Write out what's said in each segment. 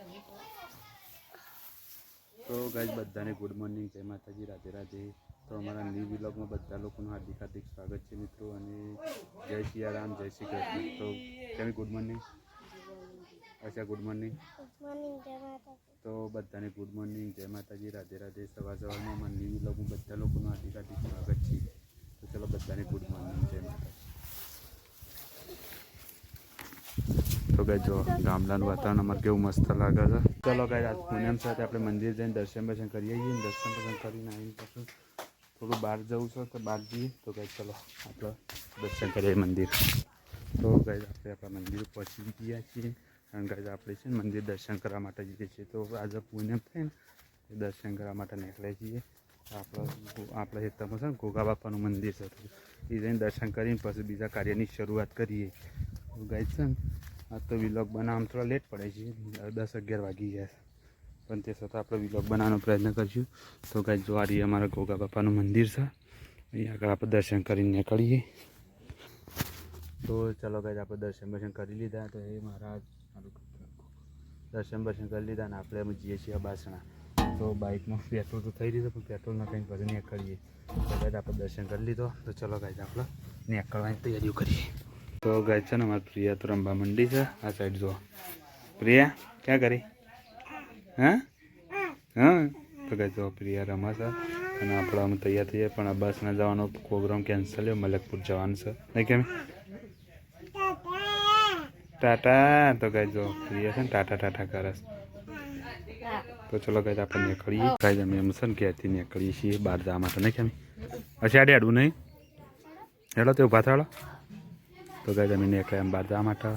તો ગાઈસ બધાને good morning, જય માતાજી, રાધે રાધે। તો અમારા ન્યૂ વ્લોગમાં બધા લોકોનું હાર્દિક હાર્દિક સ્વાગત છે મિત્રો, અને જય સિયારામ, જય શ્રી કૃષ્ણ। તો કેમ ગુડ મોર્નિંગ, અચ્છા ગુડ મોર્નિંગ, તો બધાને ગુડ મોર્નિંગ, જય માતાજી, રાધે રાધે। સવાર સવારમાં અમારા ન્યૂ વ્લોગમાં બધા લોકોનું હાર્દિક હાર્દિક સ્વાગત છે। તો ચલો બધાને ગુડ મોર્નિંગ, જય માતાજી। તો ગાય જો ગામડાનું વાતાવરણ અમારે કેવું મસ્ત લાગે છે। ચલો ગાય આજ પૂનમ સાથે આપણે મંદિર જઈને દર્શન કરી આવીએ। દર્શન કરીને આવીને પછી થોડું બહાર જવું છે તો બહાર જઈએ। તો ગાય ચલો આપણે દર્શન કરીએ મંદિર। તો ગાય આપણે આપણા મંદિર પહોંચી ગયા છીએ, અને ગાય આપણે છે ને મંદિર દર્શન કરવા માટે જઈએ છીએ। તો આજે પૂનમ થાય ને એ દર્શન કરવા માટે નીકળ્યા છીએ। આપણા હેતરમાં છે ને ઘોઘા બાપાનું મંદિર છે, એ જઈને દર્શન કરીને પછી બીજા કાર્યની શરૂઆત કરીએ। તો ગાય છે ને આ તો વ્લોગ બનાવવામાં થોડા લેટ પડે છે, 10-11 વાગી ગયા, પણ તે છતાં આપણે વ્લોગ બનાવવાનો પ્રયત્ન કરીશું। તો ગાય જો આ રહી અમારા ઘોઘા બાપાનું મંદિર છે, અહીંયા આગળ આપણે દર્શન કરીને નીકળીએ। તો ચાલો ગાય આપણે દર્શન કરી લીધા। તો એ મહારાજ દર્શન કરી લીધા, અને આપણે અમે જઈએ છીએ બાસણા। તો બાઇકમાં પેટ્રોલ તો થઈ રહ્યું છે, પણ પેટ્રોલના કંઈ કરી નીકળીએ। તો ગાય આપણે દર્શન કરી લીધો, તો ચલો ગાય આપણે નીકળવાની તૈયારીઓ કરીએ। તો ગાય છે ને અમારી પ્રિયા તો રમવા મંડી છે, આ સાઈડ જો પ્રિયા ક્યાં કરી, હા હા। તો ગાય જો પ્રિયા રમા છે, અને આપણે અમે તૈયાર થઈએ, પણ આ બસના જવાનો પ્રોગ્રામ કેન્સલ થયો, મલકપુર જવાનું છે નહીં કેમ ટાટા। તો ગાય જો પ્રિયા છે ને ટાટા ટાટા કરે છે। તો ચલો ગાય આપણે નીકળીએ। ગાય અમે એમ છે ને ક્યાંથી નીકળીએ છીએ બહાર જવા માટે નહીં કેમ, અચ્છા આડે આડું નહીં હેડો તે ઉભા થાળો। તો ગાય અમે નીકળ્યા એમ બહાર જવા માટે,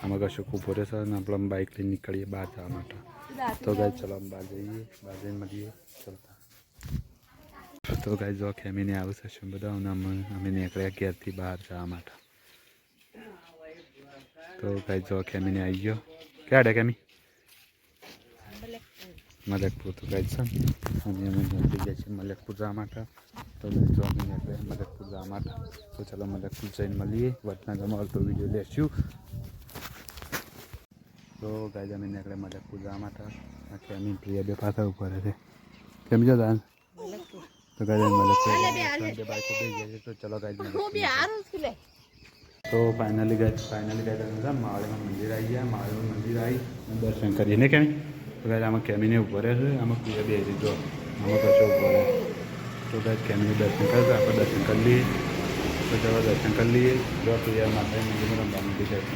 આમાં કશું ઊભો રહેશે ને આપણે બાઇક લઈને નીકળીએ બહાર જવા માટે। તો ગાય ચલો અમે બહાર જઈએ, બહાર જઈને મળીએ ચલતા। તો ગાય જો ખેમીને આવું છે બધા, અને અમે નીકળ્યા ઘેરથી બહાર જવા માટે। તો ગાય જો ખેમીને આવી ગયો, ક્યાં આડે ખેમી મલકપુર। તો ગાય છે અને અમે નીકળી ગયા છીએ મલકપુર જવા માટે। તો ગાય જો અમે નીકળ્યા મલકપુર જવા માટે। તો ચાલો મલકપુર જઈને મળીએ, વતના જમા તો વિડીયો લેશું। તો ગાય અમે નીકળ્યા મલકપુર જવા માટે, ખેમી પ્રિયા બે પાછળ ઉપર છે, કેમ જો દાન। તો ગાય મલકપુર બાઈકો બે જાય છે। તો ચલો ગાય તો ફાઇનલી ગાય માળીમાં મંદિર આવી ગયા। માળીમાં મંદિર આવી દર્શન કરીએ ને કેમી। તો ગાય આમાં કેમીને ઉભો રહે છે, આમાં પ્રિયા બે જો આમાં કશો ઉભો રહે। તો ગાય કેમીને દર્શન કરે છે, આપણે દર્શન કરી લઈએ। તો ચલો દર્શન કરી લઈએ। જો પ્રિયા માતા મંદિરમાં રમવા મંદિર જાય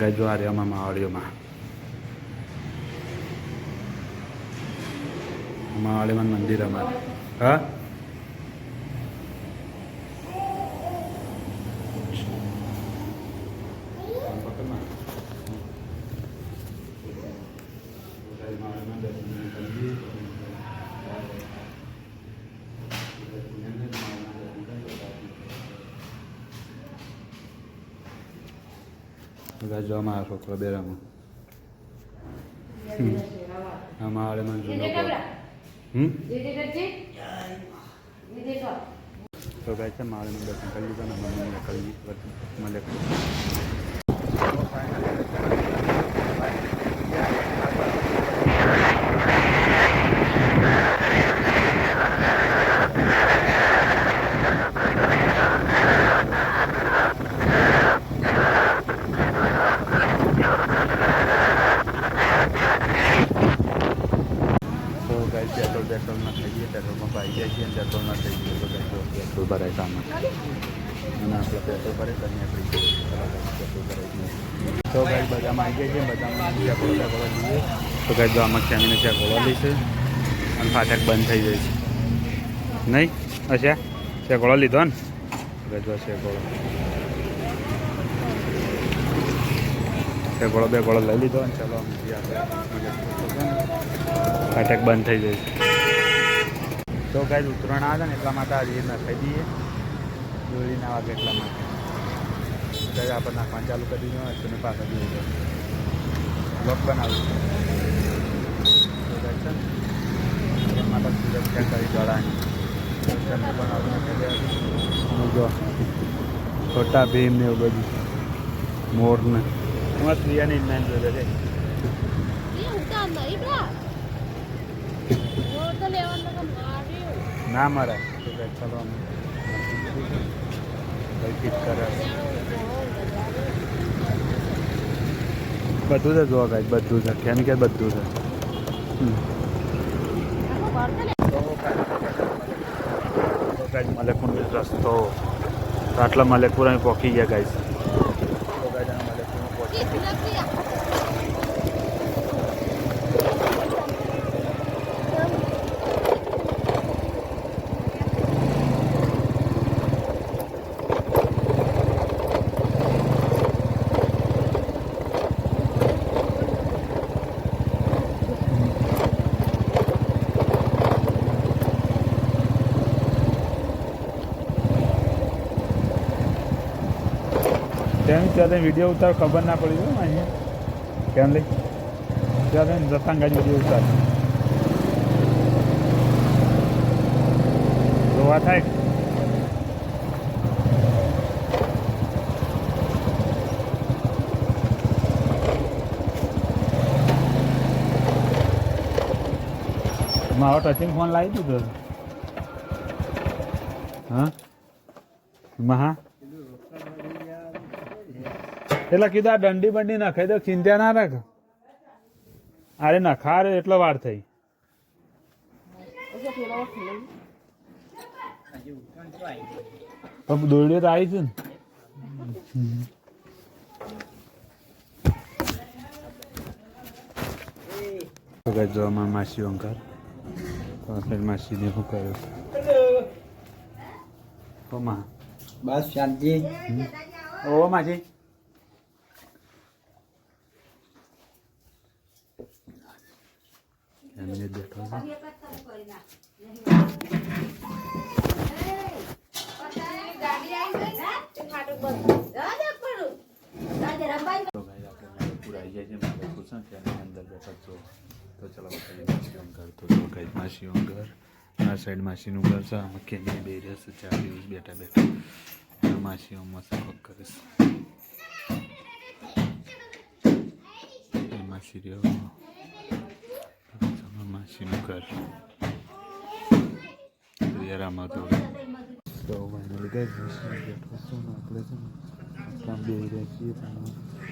ગાય જો આ રહ્યામાં માવડીઓમાં માવડીમાં મંદિર અમારે, હા જો અમારા છોકરો બે રમો, અમારે મને જૂનો તો ગાય છે માળીનું દર્શન કરી લીધું, અને મને કરી મળે। પેટ્રોલમાં થઈ ગઈએ, પેટ્રોલમાં પાઈ ગયા છીએ, અને પેટ્રોલમાં થઈ ગયું। તો પેટ્રોલ ભરાય સામાન, અને આપણે પેટ્રોલ ભરે કરીને આપણી પેટ્રોલ ભરાઈ ગયું। તો ગાય બધામાં આવી ગયા છે, બધામાં ચા ગોળો લઈએ। તો ગાય જો આમાં ખેમીને ચા ગોળો લઈશે, અને ફાટક બંધ થઈ જાય છે નહીં, અચ્છા ચા ગોળો લીધો ને, જો છે ગોળો બે ગોળો લઈ લીધો, અને ચાલો આપણે ફાટક બંધ થઈ જાય છે। તો ગાય ઉતરાણ આવે ને એટલા માટે આજે નખાઈ દઈએ, દોરી ના વાગે એટલા માટે ગાય આપણે નાખવાનું ચાલુ કરી દીધું, અને પાછળ જોઈએ બ્લોક બનાવ્યું તો ગાય છે ને એ માટે સુરક્ષા કરી દોડાની બનાવ્યું જો છોટા ભીમ ને એવું બધું મોર ને અમારા પ્રિયાની નામ જોડે છે। ના મરાય તો કે ચલો અમે ફિટ કરે બધું છે જોવા ગાય બધું છે કેમિકલ બધું છે મલેકપુર રસ્તો તો આટલા મલેકપુર અમે પહોંચી ગયા ગાઈસ ત્યાં વિડીયો ઉતાર ખબર ના પડી હોય અહીંયા કેમ લઈ ત્યાં રતાંગા વિડીયો ઉતાર જોવા થાય મારો ટચિંગ ફોન લાવી દીધો હા હા એટલે કીધું આ દંડી બંડી નખાઈ દો ચિંતા ના રાખ અરે નખા રે એટલો વાર થઈ દોડ્યો તો આવી છે ને જો અમારા માસી અંકર માસીને શું કર્યું બસ શાંતિ ઓ માસી એમને બેઠો તો ચલો ઘર તો કઈ માસીઓ ઘર આ સાઈડ માસીનું ઘર છે આમાં કેની બે રહેશે 4 દિવસ બેઠા બેઠા માસીઓ મસ્ત કરીશ માસી રહ્યો માસીનું ઘર તો યાર આમાં તો ફાઇનલી ગઈ બેઠો છું આપણે છે ને કામ બે રહ્યા છીએ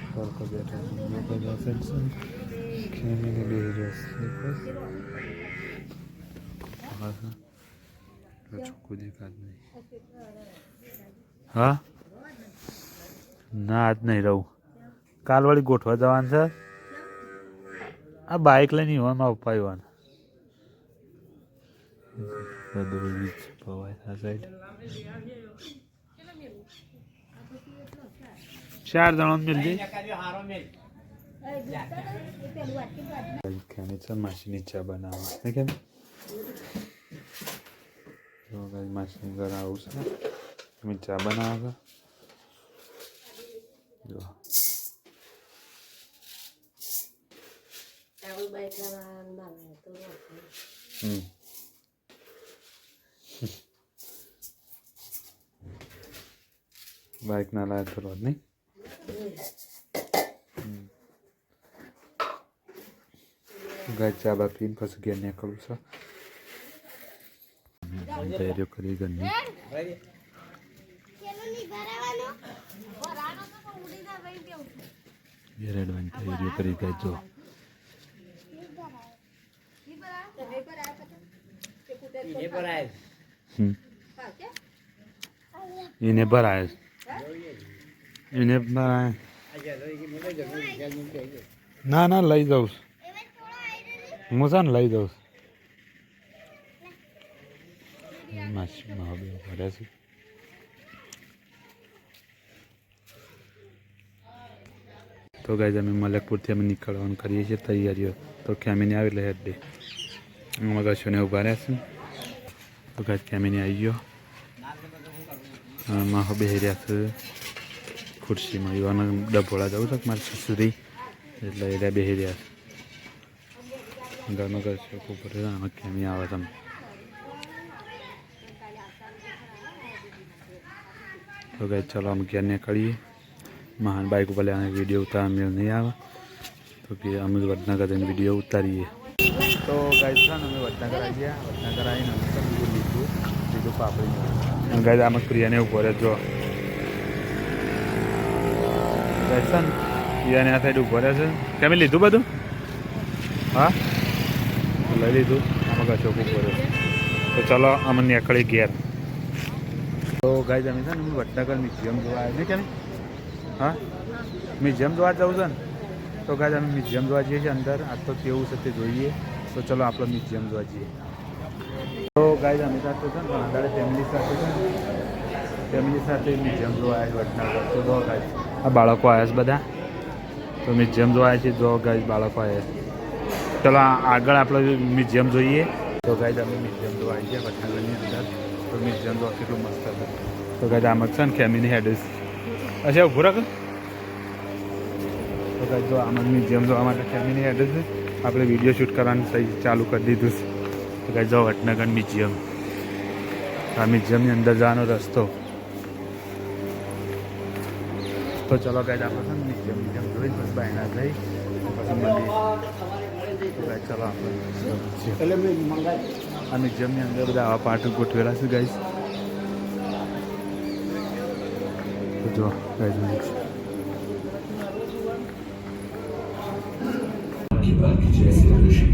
તડકો બેઠા બધા સાઈડ છે ખેમીને બે રહ્યા છે ચોખ્ખું દેખાત નહીં હા ના આજ નહીં રહું કાલ વળી ગોઠવા જવાનું છે આ બાઇક લઈને યુવાનમાં ઉપાયવાનું સાઈડ 4 જણા મિલ છે માસીની ચા બનાવવા કેમ માસીની ઘર આવું છે તમે ચા બનાવો જો બાઇક ના લાયક તો રોજ નહીં ગાય ચા બા પીને પછી ઘેર નીકળું છું તૈયારીઓ કરી ઘરની ઘેર એડવાની તૈયારીઓ કરી ગાય જો એને ભરાય એને ભરાય ના ના લઈ જાઉં હું છે ને લઈ જાઉં માસી મહાદેવ ભર્યા છે તો ગાઈઝ અમે મલકપુરથી અમે નીકળવાનું કરીએ છીએ તૈયારીઓ તો કેમીની આવી એટલે હેડ ડે મગશોને ઉભા રહ્યા છે તો ગાઈઝ કેમીની આવી ગયો માહો બેસી રહ્યા છે ખુરશીમાં યુવાના ડભોળા જવું છે મારે સુધી એટલે એટલે બેસી રહ્યા છે ઘરનો ઘર છે ઉપર આમાં કેમી આવે તમે તો ગાઈઝ ચાલો અમે ઘેર નીકળીએ મહાન બાઇક ઉપર લેવાના વિડીયો ઉતારવા મેળ નહીં આવે તો કે અમે વડનગર જઈને વિડીયો ઉતારીએ તો ગાઈઝ છે ને અમે વડનગર આવી ગયા વડનગર આવીને અમે લીધું પાપડી ગાય આમાં પ્રિયાને ઉભો રહે જો છે ને પ્રિયાને આ સાઈડ ઉભો રહે છે કેમ લીધું બધું હા લઈ લીધું આમાં કશોક ઉભો રહે તો ચલો અમે નીકળી ઘેર તો ગાય અમે છે ને વડનગર મ્યુઝિયમ જોવા આવ્યા ને કેમ હા મ્યુઝિયમ જોવા જવું છે ને તો ગાય અમે મ્યુઝિયમ જોવા જઈએ છીએ અંદર આ તો કેવું છે તે જોઈએ તો ચલો આપણે મ્યુઝિયમ જોવા જઈએ તો ગાય અમે સાથે છે ને પણ અત્યારે ફેમિલી સાથે છે ને ફેમિલી સાથે મ્યુઝિયમ જોવા આવ્યા વડનગર તો જો ગાય આ બાળકો આવ્યા છે બધા તો મ્યુઝિયમ જોવા આવ્યા છે જો ગાય બાળકો આવ્યા છે ચલો આગળ આપણે મ્યુઝિયમ જોઈએ તો ગાય અમે મ્યુઝિયમ જોવા આવી ગયા વડનગરની અંદર તો મ્યુઝિયમ જોવા કેટલું મસ્ત હતું તો ગાય આમાં છે ને ખેમીની હેડ અચ્છા ઉભું રાખ તો ગાય જો આમાં મ્યુઝિયમ જોવા માટે ખેમીની હેડ છે આપણે વિડીયો શૂટ કરવાનું સહી ચાલુ કરી દીધું છે તો ગાય જો વડનગર મ્યુઝિયમ આ મ્યુઝિયમની અંદર જવાનો રસ્તો તો ચલો ગાય આપણે છે ને મ્યુઝિયમ જોઈ બસ બાયના થઈ પછી મળી તો ગાય ચલો આપણે આ મ્યુઝિયમની અંદર બધા આવા પાર્ટ ગોઠવેલા છે ગાઈસ તો જો ગાઈસ जैसे ऋषि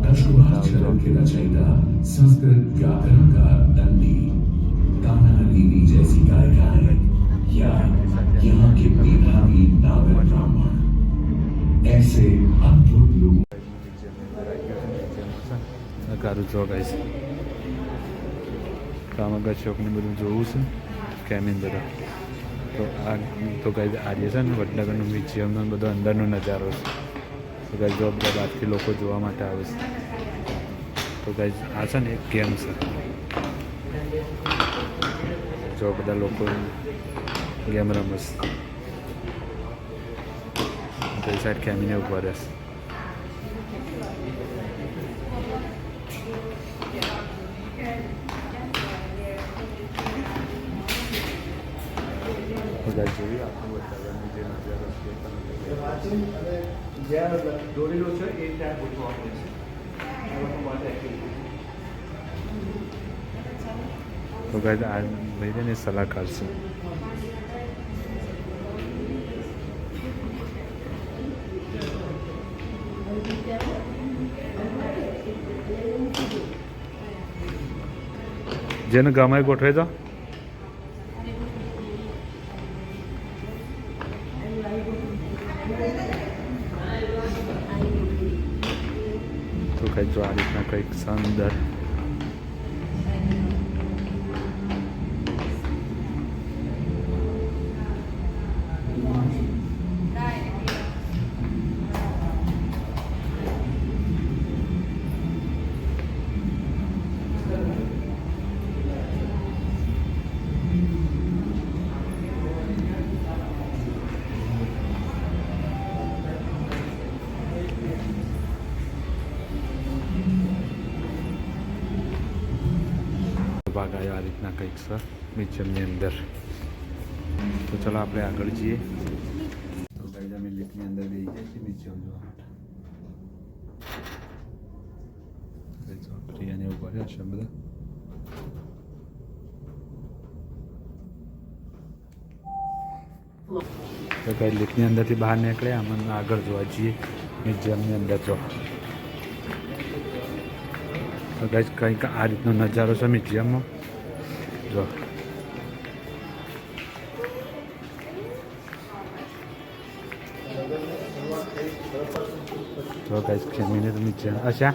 दशकुमार के रचयिता संस्कृत व्याकरणकार दंडी कानालीनी जैसी गायिकाएं या यहाँ के मेधावी नागर ब्राह्मण ऐसे अद्भुत लोग કારું જો ગાઈસ તો આમાં ગશોકને બધું જોવું છે કેની અંદર તો આ તો ગાઈસ આજે છે ને વડનગરનું મ્યુઝિયમનો બધો અંદરનો નજારો છે તો ગાઈસ જો બધા બહારથી લોકો જોવા માટે આવે છે તો ગાઈસ આ છે ને એક ગેમ છે જો બધા લોકો ગેમ રમે છે તો એ સાઈડ કેમીને ઉભા રહેશે જોયું આપણું વડનગરની જે નજારો દોરેલો છે એ ત્યાં ગોઠવા પડશે તો ગાય આ ભાઈને સલાહકાર છે જેને ગમે ગોઠવે તો કંઈક જો આ રીતના કંઈક અંદર ભાગ આવ્યો આ રીતના કંઈક છે મ્યુઝિયમની અંદર તો ચલો આપણે આગળ જઈએ તો ગાઈસ અમે લિફ્ટની અંદર બેસી જઈએ છીએ મ્યુઝિયમ જોવા માટે પ્રિયાને ઉભા રહ્યા છે બધા તો ગાઈસ લિફ્ટની અંદરથી બહાર નીકળ્યા અમને આગળ જોવા જઈએ મ્યુઝિયમની અંદર જો તો ગાઈસ કંઈક આ રીતનો નજારો છે મ્યુઝિયમમાં જો તો ગાઈસ ખેમીને તો મ્યુઝિયમ અચ્છા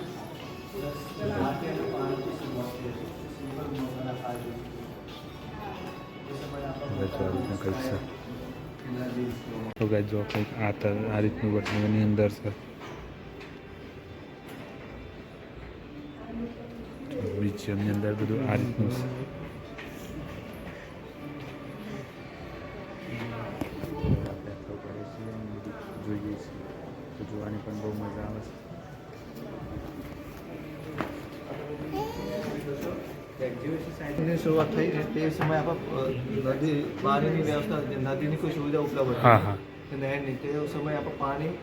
કંઈક છે તો ગાઈસ જો કંઈક આ રીતનું વડનગરની અંદર છે મ્યુઝિયમની અંદર બધું આ રીતનું છે જોઈએ છીએ તો જોવાની પણ બહુ મજા આવે છે એક્ઝિબિશન શરૂઆત થઈ છે તે સમયે આપણે નદી પાણીની વ્યવસ્થા નદીની કોઈ સુવિધા ઉપલબ્ધ હા હા નહેરની તે સમયે આપણે પાણી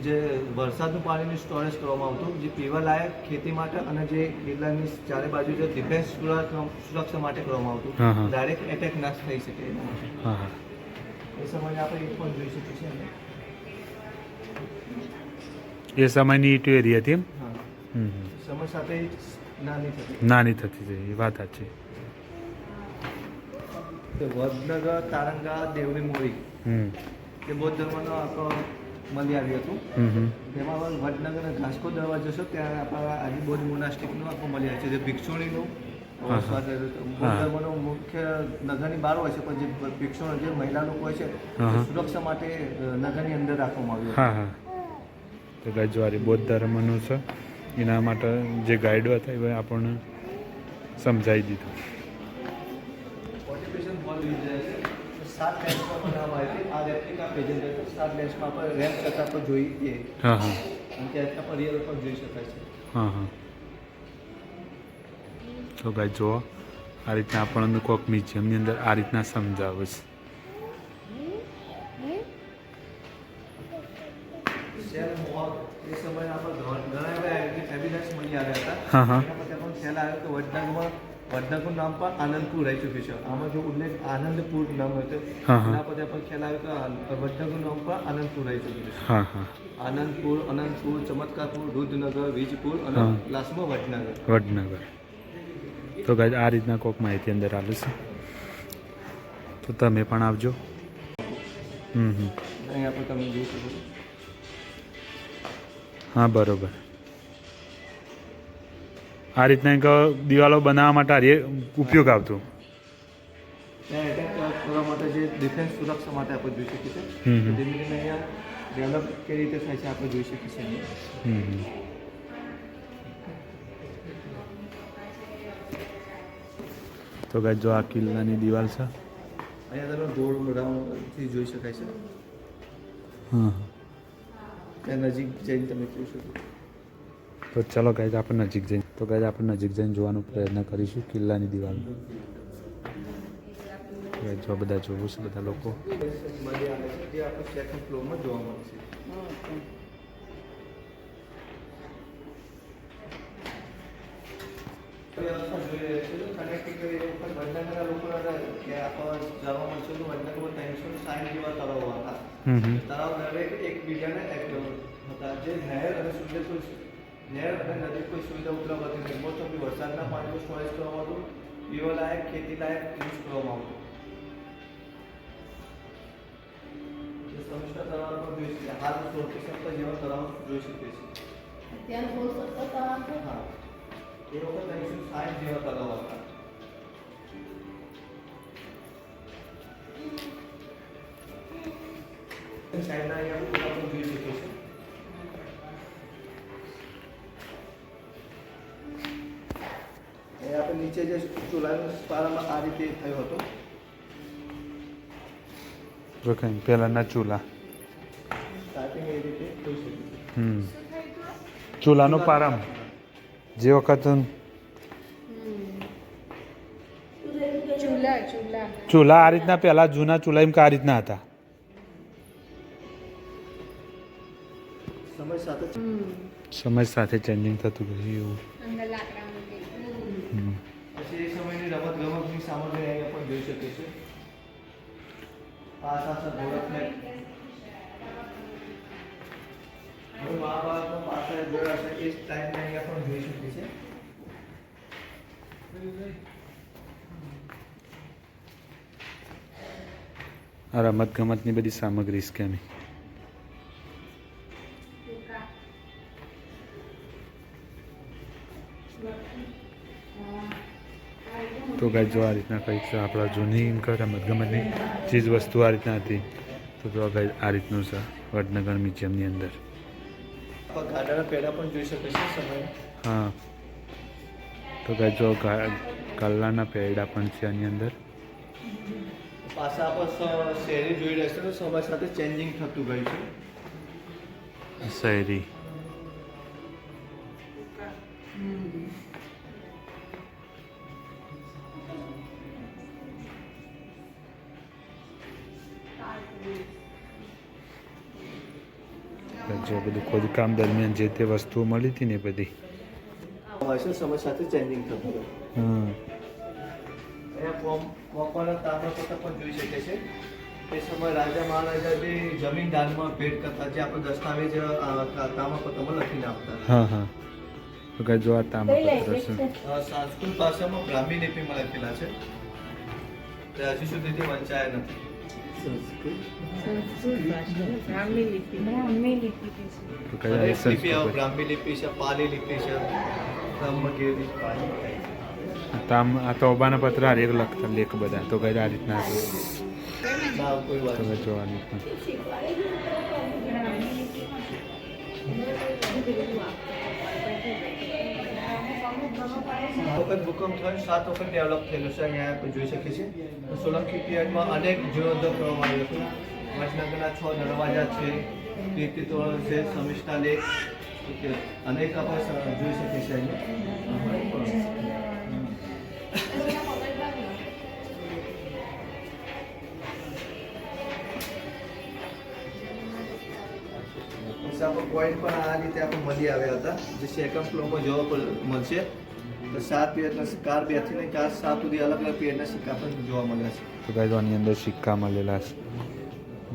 જે વરસાદનું પાણીનું સ્ટોરેજ કરવામાં આવતું, જે પીવા લાયક ખેતી માટે અને જે કિલ્લાની ચારે બાજુ જે ડિફેન્સ સુરક્ષા માટે કરવામાં હા, હા. આવતું, ડાયરેક્ટ એટેક ના થઈ શકે એના માટે. હા હા એ સમયે આપણે એ પણ જોઈ શકીએ છીએ અમે. એ સમયની ઈંટો એરી હતી એમ. હા, હમ હમ. સમય સાથે નાની થતી. નાની થતી જાય એ વાત સાચી. તો વડનગર, તારંગા, દેવરી મોરી હમ એ બૌદ્ધ ધર્મનો આખો મળી આવ્યું હતું. હમ. તેમાં વડનગર અને ઘાસકો દરવાજો છે ત્યાં આપણા આજે બૌદ્ધ મોનાસ્ટિકનું આખું મળી આવ્યું છે, જે ભિક્ષુણીનું હા, હા. બૌદ્ધ ધર્મનો મુખ્ય નગરની બહાર હોય છે, પણ જે ભિક્ષુણ જે મહિલા લોકો હોય છે હા, હા. તે સુરક્ષા માટે નગરની અંદર રાખવામાં આવ્યું હા હા તો ગજવારી બૌદ્ધ ધર્મનું છે એના માટે જે ગાઈડો હતા એ આપણને સમજાવી દીધું. ઓક્યુપેશન હોલ છે 7 લેન્સમાં બનાવવામાં આવી હતી. આ રેપ્લિકા પ્રેઝન્ટ છે 7 લેન્સમાં આપણે રેમ છતાં પર જોઈએ હા હા અને ત્યાં પર રિયલ પણ જોઈ શકાય છે. હા હા તો ગાઈ જુઓ આ રીતના આપણને કોઈક મ્યુઝિયમની અંદર આ રીતના સમજાવે છે. સેલ મોહક એ સમયે આપણે ઘણા એવા એવિડન્સ મળી આવ્યા હતા. હા, હા. એના પછી પણ ખ્યાલ આવ્યો કે વડનગરનું નામ પણ આનંદપુર રહી ચૂક્યું છે. આમાં જો ઉલ્લેખ આનંદપુર નામ હતો હા, હા. એના પછી પણ ખ્યાલ આવ્યો કે વડનગરનું નામ પણ આનંદપુર રહી ચૂક્યું છે. હા હા આનંદપુર, ચમત્કારપુર, રુદ્રનગર, વીજપુર અને હા. લાસ્ટમાં વડનગર. વડનગર. તો ગાઈ આ રીતના કોઈક માહિતી અંદર આવે છે તો તમે પણ આવજો. હમ હમ અહીંયા પણ તમે જોઈ શકો છો. હા બરોબર. આ રીતના એક દિવાલો બનાવવા માટે આ ઉપયોગ આવતો. ત્યાં એટેક કરવા માટે જે ડિફેન્સ સુરક્ષા માટે આપણે જોઈ શકીએ છીએ. હમ હમ. ધીમે ધીમે અહીંયા ડેવલપ કઈ રીતે થાય છે આપણે જોઈ શકીએ છીએ. હમ હમ. તો ગાઈ જો આ કિલ્લાની દિવાલ છે. અહીંયા તમે ગોળ રાઉન્ડથી જોઈ શકાય છે. હા ત્યાં નજીક જઈને તમે જોઈ શકો. તો ચાલો ગાઈ આપણે નજીક જઈને જોવાનો પ્રયત્ન કરીશું કિલ્લાની દિવાલ. જો બધા જોવું છે બધા લોકો. મળી આવે છે જે આપણે સેકન્ડ ફ્લોરમાં જોવા મળશે. વડનગરના લોકો કે આપણે જાણવા મળશે તો વડનગરમાં 360 જેવા તળાવો હતા. હમ હમ. તળાવ દરેક એકબીજાને હતા, જે નહેર અને નહેર અને નદી કોઈ સુવિધા ઉપલબ્ધ હતી નહીં. મોસ્ટ ઓફ વરસાદના પાણીનું સ્ટોરેજ કરવામાં આવતું, પીવા લાયક, ખેતી લાયક યુઝ કરવામાં આવતું. સમિષ્ઠા તળાવ પણ જોઈ શકીએ. હાલ 1670 જેવા તળાવ જોઈ શકીએ છીએ. ત્યાં 1670 તળાવ છે. હા, એ વખત 360 જેવા તળાવ હતા. સાઈડના અહીંયા આપણે જોઈ શકીએ છીએ. એ આપણે નીચે જે ચૂલાનો પ્રારંભ આ રીતે થયો હતો. વખાણ પહેલાંના ચૂલા. સ્ટાર્ટિંગ એ રીતે જોઈ શકીએ છીએ. હમ ચૂલાનો પ્રારંભ જે વખત ચૂલા આ રીતના પહેલાં જૂના ચૂલા એમ કે આ રીતના હતા. સમય સાથે ચેન્જિંગ થતું ગયું એવું. હમ. પછી એ સમયની રમતગમતની સામગ્રી અહીંયા પણ જોઈ શકીએ છીએ. આ સાથે ગોળકને હવે મહાભારતમાં પાછળ જોયા છે એ ટાઈમને અહીંયા પણ જોઈ શકીએ છીએ. આ રમતગમતની બધી સામગ્રી સ્કેમિંગ. તો ગાય જો આ રીતના કંઈક છે આપણા જૂની રમતગમતની ચીજ વસ્તુ આ રીતના હતી. તો જો ગાય આ રીતનું છે વડનગર મ્યુઝિયમની અંદર. ગાડાના પેડા પણ જોઈ શકે છે સમય. હા તો ગાય જો કલ્લાના પેડા પણ છે આની અંદર. પાછા આપણે શહેરી જોઈ રહેશે તો સમય સાથે ચેન્જિંગ થતું ગયું છે. શહેરી જો ખોદકામ દરમિયાન જે તે વસ્તુઓ મળી હતી ને એ બધી. હશે સમય સાથે ચેન્જિંગ થતું હોય. હા અહીંયા કોપરના તામ્રપત્ર પણ જોઈ શકે છે. એ સમય રાજા મહારાજા જે જમીન દાનમાં ભેટ કરતા, જે આપણે દસ્તાવેજ તામ્રપત્રમાં લખીને આપતા. હા હા તો ગાઈસ જો આ તામ્રપત્ર છે. સંસ્કૃત ભાષામાં બ્રાહ્મી લિપિમાં લખેલા છે. તે હજી સુધીથી વંચાયા નથી. તો ગાઈસ અનેક આ લિપિ આવે. સંસ્કૃત બ્રાહ્મી લિપિ છે, પાલી લિપિ છે, બ્રહ્મગીરી આ તોબાના પત્ર આ લખતા લેખ બધા. તો ગાઈસ આ રીતના છે. ના કોઈ વાત તમે નહીં. જો આ રીતના વખત ભૂકંપ થયો 7 વખત ડેવલપ થયેલો છે. અહીંયા આપણે જોઈ શકીએ છીએ. સોલંકી પિરિયડમાં અનેક જીર્ણોદ્ધાર કરવામાં આવ્યો હતો. વડનગરના 6 દરવાજા છે, કીર્તિતોરણ છે, સમિષ્ઠા લેખ, અનેક આપણે જોઈ શકીએ છીએ અહીંયા. આપણે પોઈન્ટ પણ આ રીતે આપણે મળી આવ્યા હતા, જે સેકન્ડ ફ્લોરમાં જોવા મળશે. તો 7 પિરિયડના કાર 2 થી લઈને કાર 7 સુધી અલગ અલગ પિરિયડના સિક્કા પણ જોવા મળ્યા છે. તો ગાઈસ આની અંદર સિક્કા મળેલા છે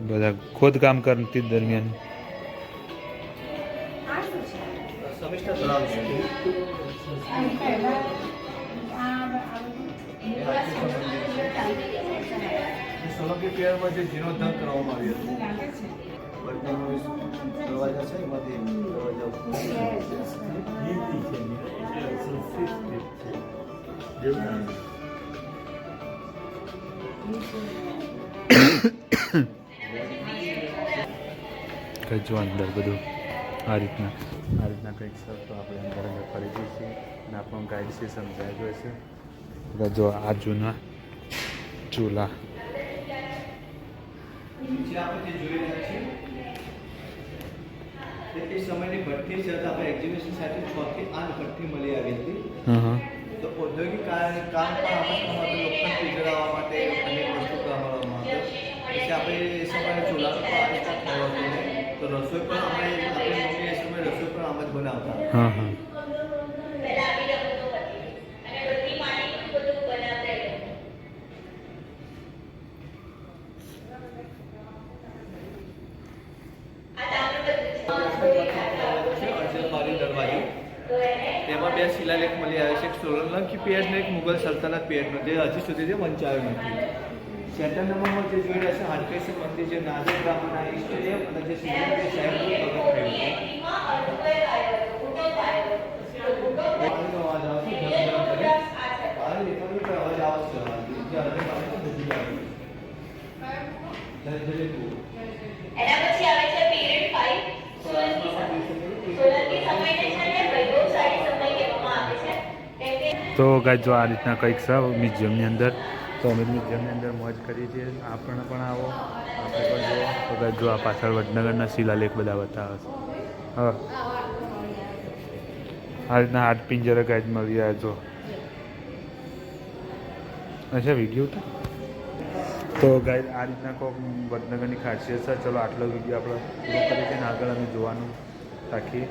બધા ખોદકામ કરતી દરમિયાન. સમિષ્ઠા તળાવ છે. સોલંકી પિરિયડમાં જે જીર્ણોદ્ધાર કરવામાં આવ્યો હતો. બધાનો દરવાજા છે, એમાંથી કંઈ જો અંદર બધું આ રીતના કંઈક સર. તો આપણે અંદર ફરી જઈશું અને આપણું ગાઈડ છે સમજાવ્યું હશે. જો આ જૂના ચૂલા જે આપણે જે જોઈ રહ્યા છીએ એ સમયની ભઠ્ઠી છે. આપણે એક્ઝિબિશન સાથે 6 થી 8 ભઠ્ઠી મળી આવી હતી. હા હા તો ઔદ્યોગિક કામ પણ આમાં લોખંડ પીગળાવવા માટે અનેક વસ્તુ કરવામાં આવે. પછી આપણે એ સમયે ચૂલાનો પણ આવિષ્કાર થયો હતો ને, તો રસોઈ પણ આપણી મમ્મી એ સમયે રસોઈ પણ આમ જ બનાવતા. હા હા અરજણબારી દરવાજો, તેમાં 2 શિલાલેખ મળી આવે છે. એક સોલંકી પિરિયડ ને એક મુગલ સલ્તનત પિરિયડનો, જે હજી સુધી વંચાયો નથી. સેકન્ડ નંબરમાં જે જોઈ રહ્યા છે હાટકેશ્વર મંદિર, જે નાદર બ્રાહ્મણના ઈષ્ટદેવ અને જે શ્રીમંત સાહેબનું પ્રગટ થયું છે. પાણીનો અવાજ આવશે, ધમ કરે. પાણી નીકળ્યું તો અવાજ આવશે. જે અડધે પાણી તો બધી આવે. ધીરે ધીરે કૂવો. એના પછી આવે છે પીરિયડ 5 સોલંકી સમય. સોલંકી સમયને છે ને વૈભવશાળી સમય કહેવામાં આવે છે. કેમ કે તો ગાઈસ જો આ રીતના કંઈક છે મ્યુઝિયમની અંદર. તો અમે મ્યુઝિયમની અંદર મોજ કરીએ છીએ. આપણે પણ આવો, આપણે પણ જુઓ. તો ગાઈસ જો આ પાછળ વડનગરના શિલાલેખ બધા બતાવે છે. હા આ રીતના હાથ પિંજરા ગાઈસ મળી રહ્યા જો. અચ્છા વિડીયો ઉતાર. તો ગાઈસ આ રીતના કોઈક વડનગરની ખાસિયત છે. ચલો આટલો વિડીયો આપણે પૂરો કરીએ છીએ અને આગળ અમે જોવાનું રાખીએ.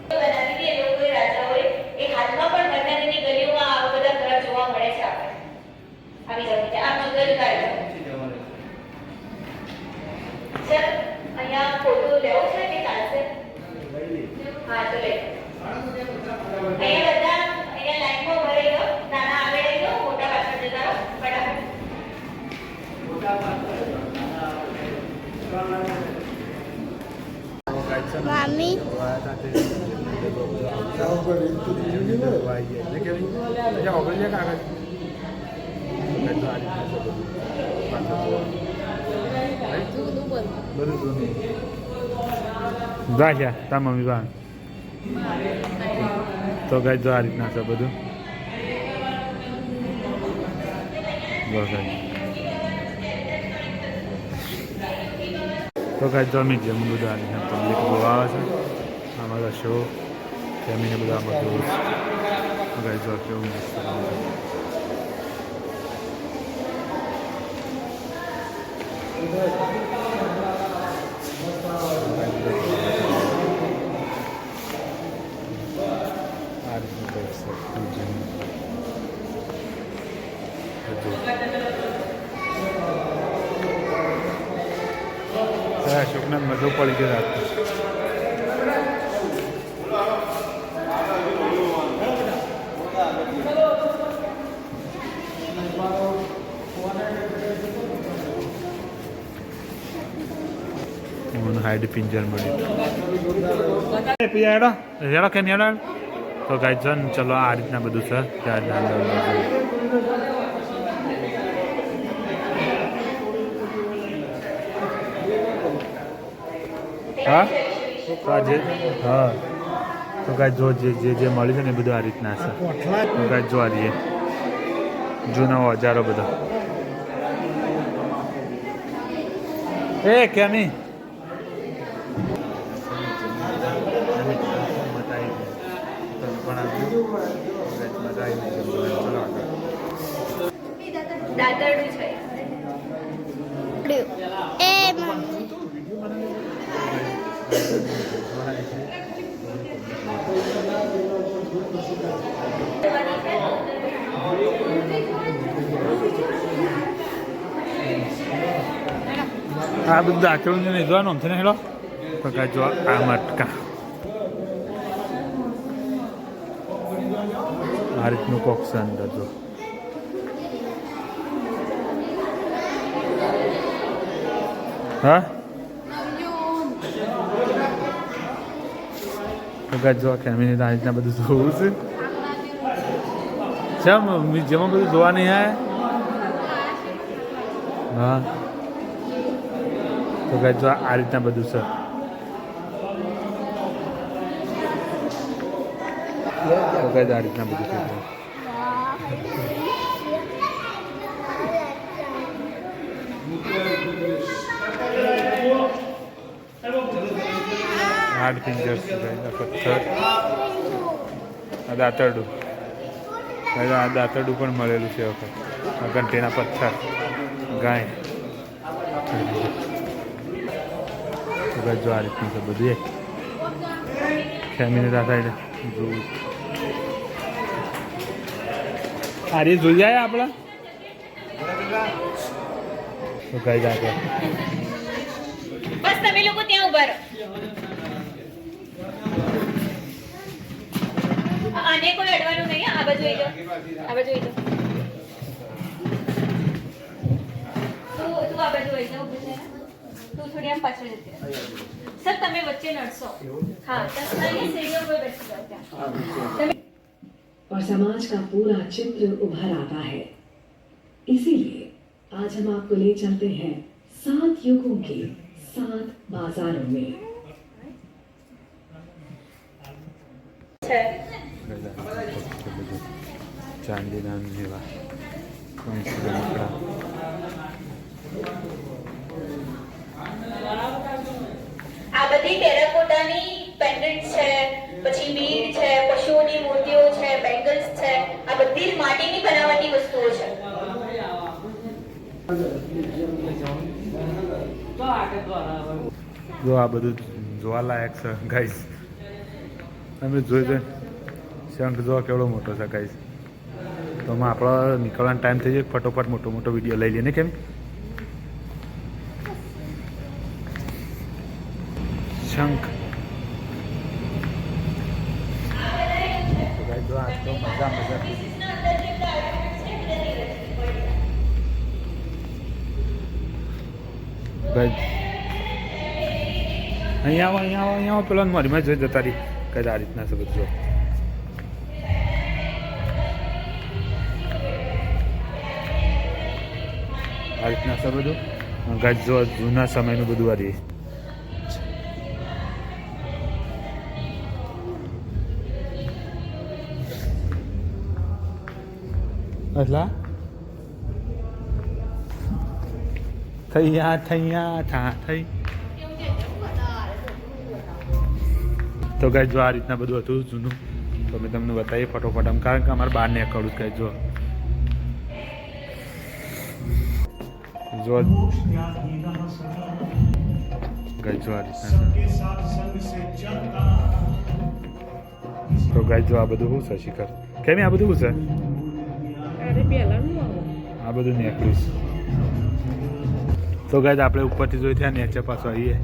બનાવી હતી એ લોકોએ રાજાઓએ. એ હાલમાં પણ વડનગરની ગલીઓમાં આવા બધા ઘર જોવા મળે છે આપણે. આવી જગ્યાએ આ મંગલ ગાર્ડન. સર અહીંયા ફોટો લેવો છે કે ચાલશે? હા તો લે. અહીંયા બધા અહીંયા લાઈનમાં ભરાઈ ગયો. નાના આગળ આવી ગયો, મોટા પાછળ જતા રહો ફટાફટ. મામી જા છે તા મમ્મી બા. તો ગાઈસ જો આ રીતના છે બધું. તો ગાઈસ જો મ્યુઝિયમ બધું આ રીતના પબ્લિક જોવા આવે છે. આમાં શો જમીને બધા આમાં જોવું છે. તો ગાઈસ જો કેવું મસ્ત જો પડી ગયો રાત હાઈડ પિંજર મળ્યું હેડો કે નહીં હેડો તો ગાઈ છે ને ચલો આ રીતના બધું છે હા હા તો કાંઈ જો જે મળ્યું છે ને એ બધું આ રીતના છે તો કાંઈ જો આ રહીએ જૂના ઓજારો બધા એ ક્યાં નહીં દાદરડું છે આ બધું આચરણ નહીં જોવાનું છે ને હેલો તો કાંઈ જો આ મટકા આ રીતનું કોક છે અંદર જો હા તો કાંઈ જો ફેમિલી આ રીતના બધું જોવું છે જેમ જેમાં બધું જોવા નહીં આવે હા તો કાંઈ જો આ રીતના બધું છે તો કાંઈ આ રીતના બધું છે હાર્ડ ફિંગર્સ પથ્થર આ દાંતરડું આ દાંતરડું પણ મળેલું છે વખત ઘંટીના પથ્થર ગાય જો આ રીતનું છે બધું એ ફેમિલી સાથે જોવું આ રીત જોઈ જાય આપણા તો કઈ જાય બસ તમે લોકો ત્યાં ઉભા રહો આને કોઈ અડવાનું નહીં આ બાજુ આવી જાઓ આ બાજુ આવી જાઓ તું આ બાજુ આવી જાઓ તું થોડી આમ પાછળ જતી રહે સર તમે વચ્ચે નડશો હા તો સીડીઓ પર બેસી જાઓ ત્યાં और समाज का पूरा चित्र उभर आता है इसीलिए आज हम आपको ले चलते हैं 7 युगों के 7 बाजारों में ચાંદીના જેવા આ બધી ટેરાકોટાની પેન્ડન્ટ છે પછી બીડ છે પશુઓની મૂર્તિઓ છે બેંગલ્સ છે આ બધી જ માટીની બનાવટી વસ્તુઓ છે જો આ બધું જોવાલાયક છે ગાઈસ તમે જોઈ દે શંખ જોવા કેવડો મોટો છે ગાઈસ તો આમાં આપણો નીકળવાનો ટાઈમ થઈ જાય ફટોફટ મોટો વિડીયો લઈ લઈએ ને કેમ શંખ જો આ તો મજા અહીંયા આવો પેલા મારી માં જોઈ જતા રહી કઈ આ રીતના છે બધું આ રીતના છે બધું ગાય જો જૂના સમયનું બધું આ રહી એટલા થૈયા ઠા થઈ તો ગાય જો આ રીતના બધું હતું જૂનું તો મેં તમને બતાવીએ ફટોફટ આમ કારણ કે અમારે બહાર નીકળવું ગાય જો ગાય જો આ રીતના તો ગાય જો આ બધું શું છે શિખર કેમ આ બધું શું છે આ બધું નેકળીશ તો ગાય આપણે ઉપરથી જોઈ થયા નીચે પાછો આવીએ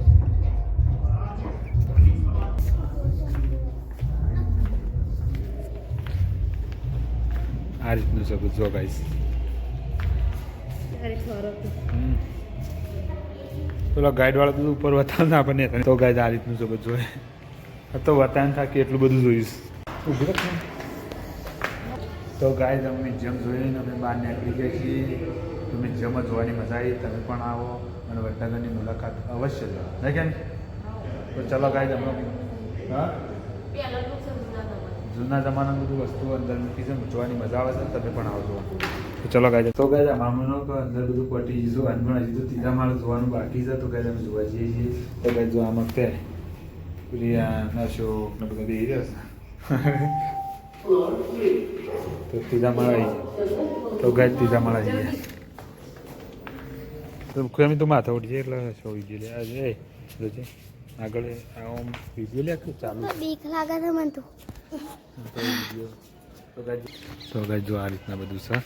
આ રીતનું છે બધું જો ગાઈસ પેલો ગાઈડવાળો બધું ઉપર બતાવે ને આપણને તો ગાઈડ આ રીતનું છે બધું જોઈએ આ તો બતાવીને થાકી એટલું બધું જોઈશ તો ગાઈડ અમે મ્યુઝિયમ જોઈને અમે બહાર નીકળી ગયા છીએ તો મ્યુઝિયમમાં જોવાની મજા આવી તમે પણ આવો અને વડનગરની મુલાકાત અવશ્ય લો નહીં કેમ તો ચલો ગાઈડ અમે હા જૂના જમાનાનું બધું વસ્તુ અંદર મૂકી છે જોવાની મજા આવે છે તમે પણ આવજો તો ચલો ગાય તો ગાય મામાનો તો અંદર બધું પટી જઈશું અને પણ હજી તો ત્રીજા માળ જોવાનું બાકી છે તો ગાય અમે જોવા જઈએ છીએ તો ગાય જો આમ વખતે પ્રિયા અશોક ને બધા બેસી રહ્યા છે તો ત્રીજા માળ આવી જાય તો ગાય ત્રીજા માળ આવી ગયા તો અમે તો માથા ઉઠી જાય એટલે શો વિડીયો લે એ જોજે આગળ આમ વિડીયો લે ચાલુ બીક લાગે છે મને તો તો ગાય જો આ રીતના બધું છે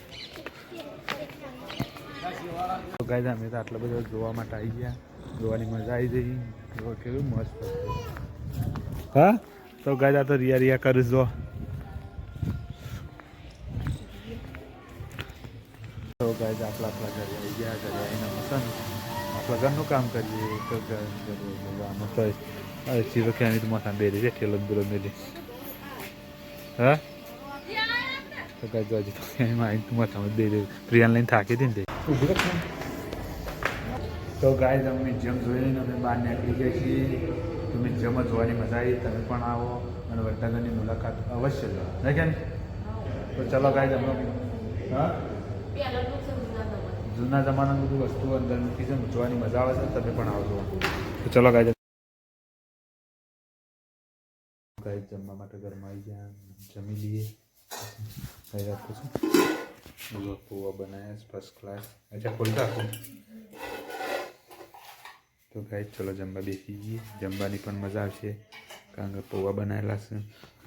તો ગાય અમે તો આટલા બધા જોવા માટે આવી ગયા જોવાની મજા આવી જઈ કેવું મસ્ત હા તો ગાય આ તો રિયા કરીશ જો તો ગાય આપણા ઘરે આવી ગયા ઘરે આવીને મસન આપણા ઘરનું કામ કરીએ તો આમાં તો ચીરો ક્યાંની તો મસાન દે છે ઠેલો દૂરો મેલી હા તો ગાય જો હજી તો ક્યાંય આવીને તું મસામાં દે પ્રિયાને લઈને થાકી હતી ને તે તો ગાય અમે મ્યુઝિયમ જોઈને અમે બહાર નીકળી ગયા છીએ તો મ્યુઝિયમમાં જોવાની મજા આવી તમે પણ આવો અને વડનગરની મુલાકાત અવશ્ય લો નહીં કેમ તો ચલો ગાય અમે હા જૂના જમાનાનું બધું વસ્તુ અંદર મૂકી છે જોવાની મજા આવે છે તમે પણ આવજો તો ચલો ગાય ગાય જમવા માટે ઘરમાં આવી ગયા જમી લઈએ કઈ રાખું છું બધો પૌવા બનાવ્યા છે ફર્સ્ટ ક્લાસ અચ્છા ખોલતા આપું તો ગાય ચલો જમવા બેસી જઈએ જમવાની પણ મજા આવશે કારણ કે પૌવા બનાવેલા છે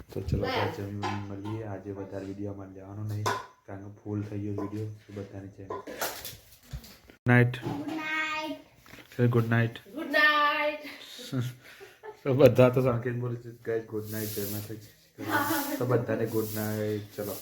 તો ચલો ગાય જમી મળીએ આજે વધારે વિડીયો અમારે લેવાનો નહીં કારણ કે ફૂલ થઈ ગયો વિડીયો તો બધાની છે ગુડ નાઇટ તો બધા તો સંકેત બોલે છે ગાય ગુડ નાઇટ જયમાં થઈ તો બધાને ગુડ નાઇટ ચલો